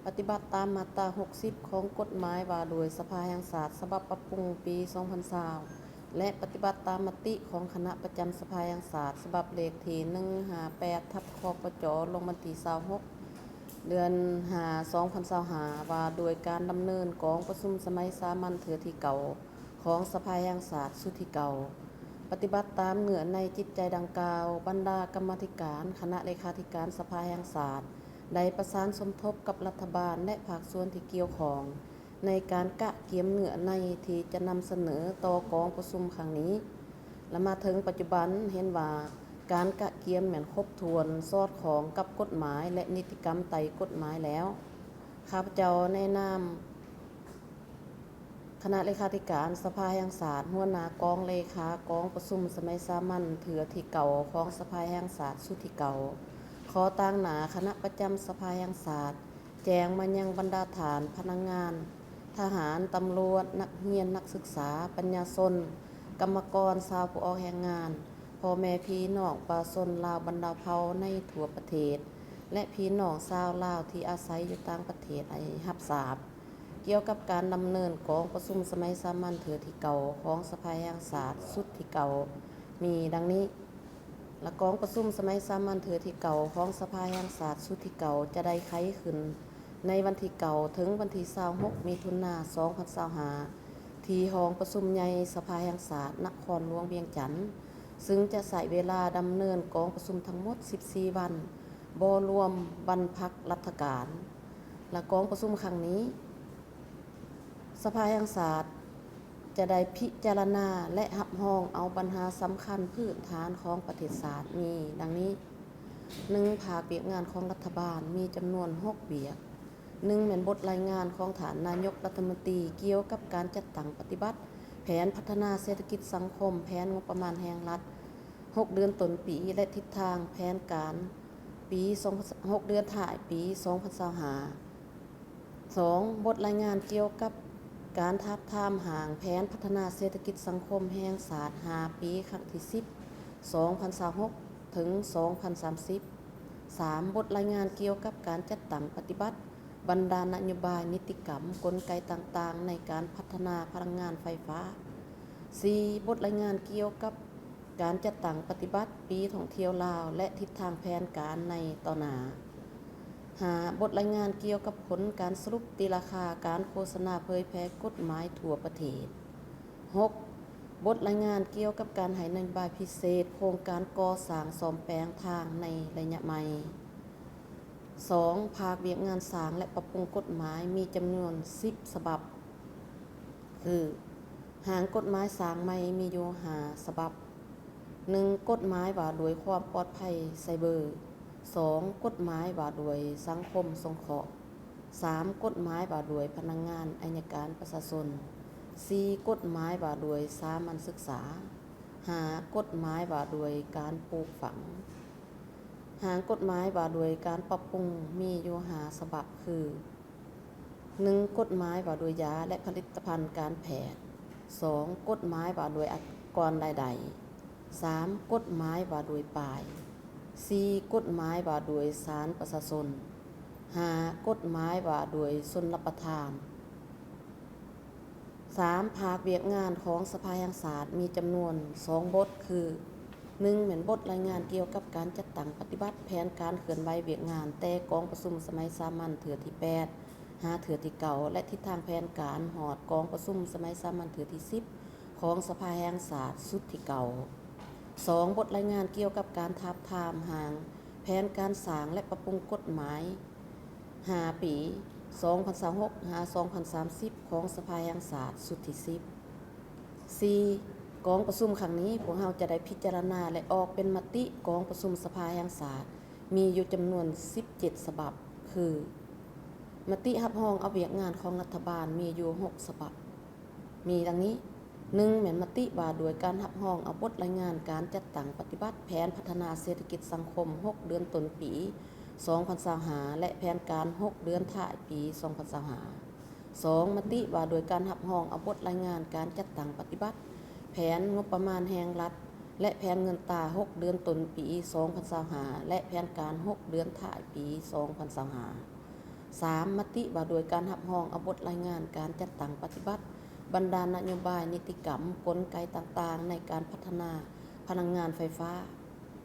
ปฏิบัติตามมาตรา 60 ของกฎหมายว่าโดยสภาแห่งชาติฉบับปรับปรุงปี 2020 และปฏิบัติตามมติของคณะประจำสภาแห่งชาติฉบับเลขที่ 158/คปจ ลงวันที่ 26 เดือน 5 2025 ว่าโดยการดำเนินกองประชุมสมัยสามัญเทื่อที่เก่าของสภาแห่งชาติสุดที่เก่าปฏิบัติตามเนื้อในจิตใจดังกล่าวบรรดากรรมาธิการคณะเลขาธิการสภาแห่งชาติได้ประสานสมทบกับรัฐบาลและภาคส่วนที่เกี่ยวข้องในการกะเกียมเนื้อในที่จะนำเสนอต่อกองประชุมครั้งนี้และมาถึงปัจจุบันเห็นว่าการกะเกียมแม่นครบถ้วนสอดคล้องกับกฎหมายและนิติกรรมไต่กฎหมายแล้วข้าพเจ้าในนามคณะเลขาธิการสภาแห่งชาติหัวหน้ากองเลขากองประชุมสมัยสามัญเทื่อที่เก่าของสภาแห่งชาติสุดที่เก่าขอตั้งหน้าคณะประจำสภาแห่งชาติแจ้งมายังบรรดาฐานพนักงานทหารตำรวจนักเรียนนักศึกษาปัญญาชนกรรมกรชาวผู้ออกแรงงานพ่อแม่พี่น้องประชาชนลาวบรรดาเผ่าในทั่วประเทศและพี่น้องชาวลาวที่อาศัยอยู่ต่างประเทศให้รับทราบเกี่ยวกับการดำเนินกองประชุมสมัยสามัญเทื่อที่เก่าของสภาแห่งชาติสุดที่เก่ามีดังนี้และกองประชุมสมัยสามัญเทื่อที่เก่าของสภาแห่งชาติสุดที่เก่าจะได้ไขขึ้นในวันที่เก่าถึงวันที่26มิถุนายน2025ที่ห้องประชุมใหญ่สภาแห่งชาตินครหลวงเวียงจันทน์ซึ่งจะใช้เวลาดำเนินกองประชุมทั้งหมด14วันบ่รวมวันพักราชการและกองประชุมครั้งนี้สภาแห่งชาติจะได้พิจารณาและรับรองเอาปัญหาสำคัญพื้นฐานของประเทศชาติมีดังนี้ 1. ภาคเวียกงานของรัฐบาลมีจำนวน6เวียก 1. แม่นบทรายงานของฐานนายกรัฐมนตรีเกี่ยวกับการจัดตั้งปฏิบัติแผนพัฒนาเศรษฐกิจสังคมแผนงบประมาณแห่งรัฐ6 เดือนต้นปีและทิศทางแผนการปี6 เดือนท้ายปี 2025 2. บทรายงานเกี่ยวกับการทาบทามหางแผนพัฒนาเศรษฐกิจสังคมแห่งชาติ5 ปีครั้งที่ 10 2026 ถึง 2030 3. บทรายงานเกี่ยวกับการจัดตั้งปฏิบัติบรรดานโยบายนิติกรรมกลไกต่างๆในการพัฒนาพลังงานไฟฟ้า 4. บทรายงานเกี่ยวกับการจัดตั้งปฏิบัติปีท่องเที่ยวลาวและทิศทางแผนการในต่อหน้า 5. บทรายงานเกี่ยวกับผลการสรุปตีราคาการโฆษณาเผยแพร่กฎหมายทั่วประเทศ 6. บทรายงานเกี่ยวกับการให้นโยบายพิเศษโครงการก่อสร้างซ่อมแปลงทางในระยะใหม่ 2. ภาคเวียกงานสร้างและปรับปรุงกฎหมายมีจำนวน10ฉบับคือหางกฎหมายสร้างใหม่มีอยู่5ฉบับ 1. กฎหมายว่าด้วยความปลอดภัยไซเบอร์ 2. กฎหมายว่าด้วยสังคมสงเคราะห์ 3. กฎหมายว่าด้วยพนักงานอัยการประชาชน 4. กฎหมายว่าด้วยสามัญศึกษา 5. กฎหมายว่าด้วยการปลูกฝังหางกฎหมายว่าด้วยการปรับปรุงมีอยู่5ฉบับคือ 1. กฎหมายว่าด้วยยาและผลิตภัณฑ์การแพทย์ 2. กฎหมายว่าด้วยองค์กรใดๆ 3. กฎหมายว่าด้วยป้าย 4. กฎหมายว่าด้วยศาลประชาชน 5. กฎหมายว่าด้วยชนรับประทาน 3. ภาคเวียกงานของสภาแห่งชาติมีจำนวน2บทคือ 1. แม่นบทรายงานเกี่ยวกับการจัดตั้งปฏิบัติแผนการเคลื่อนไหวเวียกงานแต่กองประชุมสมัยสามัญเทื่อที่8 5 เทื่อที่เก่าและทิศทางแผนการหอดกองประชุมสมัยสามัญเทื่อที่10ของสภาแห่งชาติสุดที่เก่า 2. บทรายงานเกี่ยวกับการทาบทามหางแผนการสร้างและปรับปรุงกฎหมาย5 ปี 2026-2030 ของสภาแห่งชาติสุดที่10 4. กองประชุมครั้งนี้พวกเราจะได้พิจารณาและออกเป็นมติกองประชุมสภาแห่งชาติมีอยู่จำนวน17ฉบับคือมติรับรองเอาเวียกงานของรัฐบาลมีอยู่6ฉบับมีดังนี้ 1. แม่นมติว่าโดยการรับรองเอาบทรายงานการจัดตั้งปฏิบัติแผนพัฒนาเศรษฐกิจสังคม6 เดือนต้นปี 2025 และแผนการ6 เดือนท้ายปี 2025 2. มติว่าโดยการรับรองเอาบทรายงานการจัดตั้งปฏิบัติแผนงบประมาณแห่งรัฐและแผนเงินตรา6 เดือนต้นปี 2025 และแผนการ6 เดือนท้ายปี 2025 3. มติว่าโดยการรับรองเอาบทรายงานการจัดตั้งปฏิบัติบรรดานโยบายนิติกรรมกลไกต่างๆในการพัฒนาพลังงานไฟฟ้า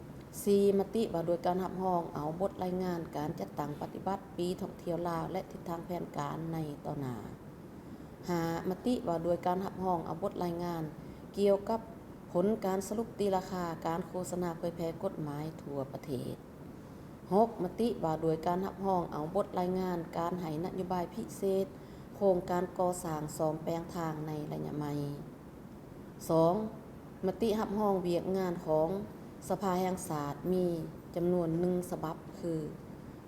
4. มติว่าโดยการรับรองเอาบทรายงานการจัดตั้งปฏิบัติปีท่องเที่ยวลาวและทิศทางแผนการในต่อหน้า 5. มติว่าโดยการรับรองเอาบทรายงานเกี่ยวกับผลการสรุปตีราคาการโฆษณาเผยแพร่กฎหมายทั่วประเทศ 6. มติว่าโดยการรับรองเอาบทรายงานการให้นโยบายพิเศษโครงการก่อสร้าง2แปลงทางในระยะใหม่ 2. มติรับรองเวียกงานของสภาแห่งชาติมีจำนวน1ฉบับคือ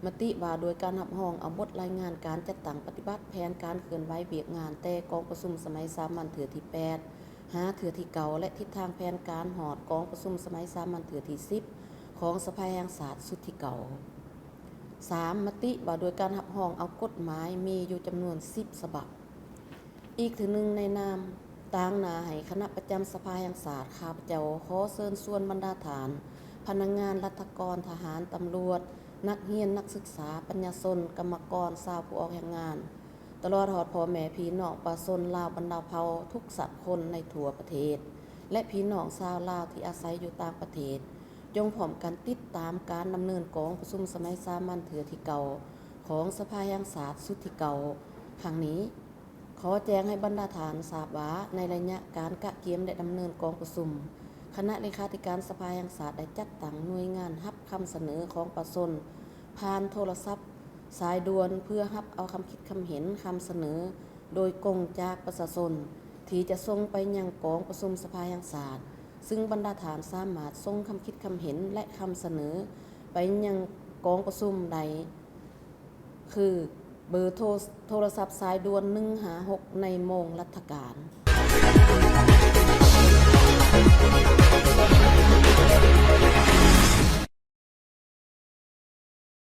มติว่าโดยการรับรองเอาบทรายงานการจัดตั้งปฏิบัติแผนการเคลื่อนไหวเวียกงานแต่กองประชุมสมัยสามัญเถือที่8หาเถือที่เก่าและทิศทางแผนการหอดกองประชุมสมัยสามัญเถือที่10ของสภาแห่งชาติสุดที่เก่า 3. มติว่าโดยการรับรองเอากฎหมายมีอยู่จำนวน10ฉบับอีกถึงหนึ่งในนามต่างหน้าให้คณะประจำสภาแห่งชาติข้าพเจ้าขอเชิญชวนบรรดาฐานพนักงานรัฐกรทหารตำรวจนักเรียนนักศึกษาปัญญาชนกรรมกรชาวผู้ออกแรงงานตลอดหอดพ่อแม่พี่น้องประชาชนลาวบรรดาเผ่าทุกสัตว์คนในทั่วประเทศและพี่น้องชาวลาวที่อาศัยอยู่ต่างประเทศจงพร้อมกันติดตามการดำเนินกองประชุมสมัยสามัญเถือที่เก่าของสภาแห่งชาติสุดที่เก่าครั้งนี้ขอแจ้งให้บรรดาฐานทราบว่าในระยะการกะเกียมและดำเนินกองประชุมคณะเลขาธิการสภาแห่งชาติได้จัดตั้งหน่วยงานรับคำเสนอของประชาชนผ่านโทรศัพท์สายด่วนเพื่อรับเอาคำคิดคำเห็นคำเสนอโดยกงจากประชาชนที่จะส่งไปยังกองประชุมสภาแห่งชาติซึ่งบรรดาฐานสามารถส่งคำคิดคำเห็นและคำเสนอไปยังกองประชุมใดคือเบอร์โทรศัพท์สายด่วน156ในโมงราชการ